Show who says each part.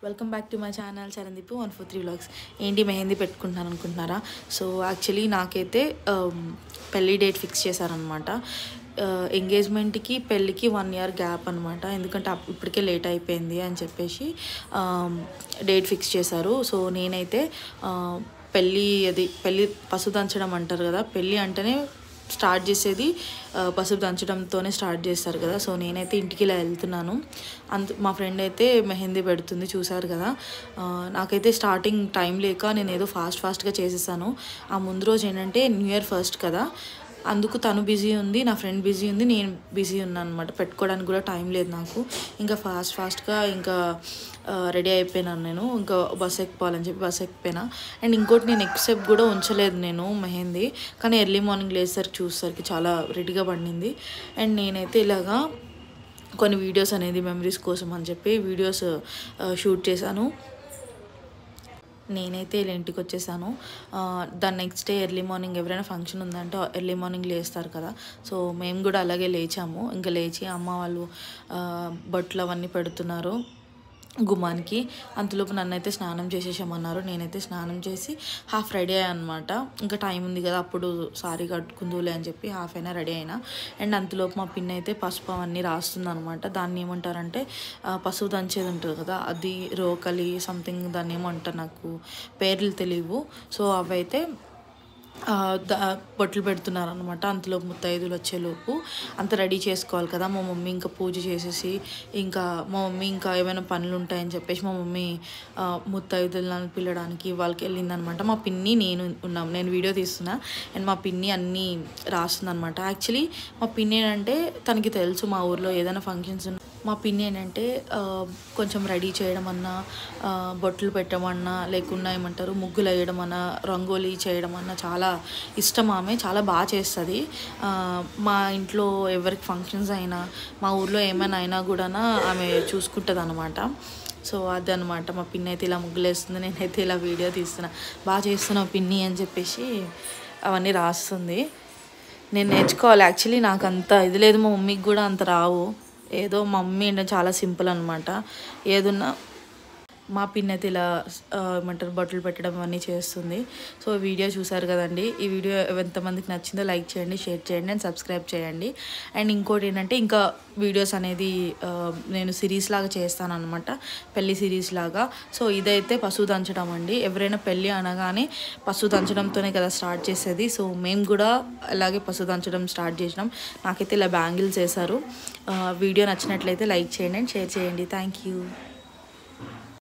Speaker 1: Welcome back to my channel Charandeep 143 vlogs. ఏంటి మెహందీ పెట్టుకుంటున్నాను అనుకుంటున్నారా? సో యాక్చువల్లీ నాకైతే పెళ్ళి డేట్ ఫిక్స్ చేశారనమాట. ఎంగేజ్మెంట్కి పెళ్ళికి 1 year గ్యాప్ అనమాట. ఎందుకంటే ఇప్పటికే లేట్ అయిపోయింది అని చెప్పేసి డేట్ ఫిక్స్ చేశారు. సో నేనైతే పెళ్ళి పసుపు దంచడం అంటారు కదా, పెళ్ళి అంటేనే స్టార్ట్ చేసేది పసుపు దంచడంతోనే స్టార్ట్ చేస్తారు కదా. సో నేనైతే ఇంటికి ఇలా వెళ్తున్నాను. మా ఫ్రెండ్ అయితే మెహందీ పెడుతుంది, చూసారు కదా. నాకైతే స్టార్టింగ్ టైం లేక నేను ఏదో ఫాస్ట్గా చేసేసాను. ఆ ముందు రోజు ఏంటంటే న్యూ ఇయర్ ఫస్ట్ కదా, అందుకు తను బిజీ ఉంది, నా ఫ్రెండ్ బిజీ ఉంది, నేను బిజీ ఉన్నాను అనమాట. పెట్టుకోవడానికి కూడా టైం లేదు నాకు. ఇంకా ఫాస్ట్గా ఇంకా రెడీ అయిపోయినాను నేను. ఇంకా బస్ ఎక్కిపోవాలని చెప్పి బస్ ఎక్కిపోయినా. అండ్ ఇంకోటి, నేను ఎక్సెప్ట్ కూడా ఉంచలేదు నేను మెహందీ, కానీ ఎర్లీ మార్నింగ్ లేసరికి చూసేసరికి చాలా రెడీగా పడింది. అండ్ నేనైతే ఇలాగా కొన్ని వీడియోస్ అనేది మెమరీస్ కోసం అని చెప్పి వీడియోస్ షూట్ చేశాను. నేనైతే ఇలా ఇంటికి వచ్చేసాను. దాని నెక్స్ట్ డే ఎర్లీ మార్నింగ్ ఎవరైనా ఫంక్షన్ ఉందంటే ఎర్లీ మార్నింగ్ లేస్తారు కదా. సో మేము కూడా అలాగే లేచాము. ఇంకా లేచి అమ్మ వాళ్ళు బట్టలు అవన్నీ పెడుతున్నారు గుమ్మానికి. అంతలోపు నన్నైతే స్నానం చేసేసామన్నారు. నేనైతే స్నానం చేసి హాఫ్ రెడీ అయ్యా అనమాట. ఇంకా టైం ఉంది కదా, అప్పుడు సారీ కట్టుకుందులే అని చెప్పి హాఫ్ అయినా రెడీ అయినా. అండ్ అంతలోపు మా పిన్ అయితే పసుపు అవన్నీ రాస్తుంది అనమాట. దాన్ని ఏమంటారంటే పసుపు దంచేది ఉంటుంది కదా, అది రోకలి సంథింగ్ దాన్ని ఏమంటారు, నాకు పేర్లు తెలియవు. సో అవైతే బొట్లు పెడుతున్నారు అనమాట. అంతలోపు ముత్తైదులు వచ్చేలోపు అంత రెడీ చేసుకోవాలి కదా. మా మమ్మీ ఇంకా పూజ చేసేసి, ఇంకా మా మమ్మీ ఇంకా ఏమైనా పనులు ఉంటాయని చెప్పేసి మా మమ్మీ ముత్తైదులను పిల్లడానికి వాళ్ళకి వెళ్ళిందనమాట. మా పిన్ని నేను ఉన్నాం, నేను వీడియో తీస్తున్నా. అండ్ మా పిన్ని అన్నీ రాస్తుంది అనమాట. యాక్చువల్లీ మా పిన్ని ఏంటంటే తనకి తెలుసు మా ఊర్లో ఏదైనా ఫంక్షన్స్ మా పిన్ని ఏంటంటే కొంచెం రెడీ చేయడం అన్నా, బొట్లు పెట్టమన్నా, లేకున్నా ఏమంటారు ముగ్గులు వేయడం అన్నా, రంగోలీ చేయడం అన్నా చాలా ఇష్టం. ఆమె చాలా బాగా చేస్తుంది. మా ఇంట్లో ఎవరికి ఫంక్షన్స్ అయినా, మా ఊర్లో ఏమైనా అయినా కూడా ఆమె చూసుకుంటుంది అనమాట. సో అదనమాట, మా పిన్ని అయితే ఇలా ముగ్గులు వేస్తుంది, నేనైతే ఇలా వీడియో తీస్తున్నా. బాగా చేస్తున్నావు పిన్ని అని చెప్పేసి అవన్నీ రాస్తుంది. నేను నేర్చుకోవాలి. యాక్చువల్లీ నాకు అంత ఇది లేదు, మా మమ్మీకి కూడా అంత రావు. ఏదో మా మమ్మీ అంటే చాలా సింపుల్ అనమాట. ఏదున్నా మా పిన్ అయితే ఇలా ఏమంటారు బట్టలు పెట్టడం అవన్నీ చేస్తుంది. సో వీడియో చూసారు కదండి. ఈ వీడియో ఎంతమందికి నచ్చిందో లైక్ చేయండి, షేర్ చేయండి అండ్ సబ్స్క్రైబ్ చేయండి. అండ్ ఇంకోటి ఏంటంటే ఇంకా వీడియోస్ అనేది నేను సిరీస్ లాగా చేస్తాను అనమాట, పెళ్ళి సిరీస్ లాగా. సో ఇదైతే పసుపు దంచడం అండి. ఎవరైనా పెళ్ళి అనగానే పసుపు దంచడంతోనే కదా స్టార్ట్ చేసేది. సో మేము కూడా అలాగే పసుపు దంచడం స్టార్ట్ చేసినాం. నాకైతే ఇలా బ్యాంగిల్స్ వేశారు. వీడియో నచ్చినట్లయితే లైక్ చేయండి అండ్ షేర్ చేయండి. Thank you.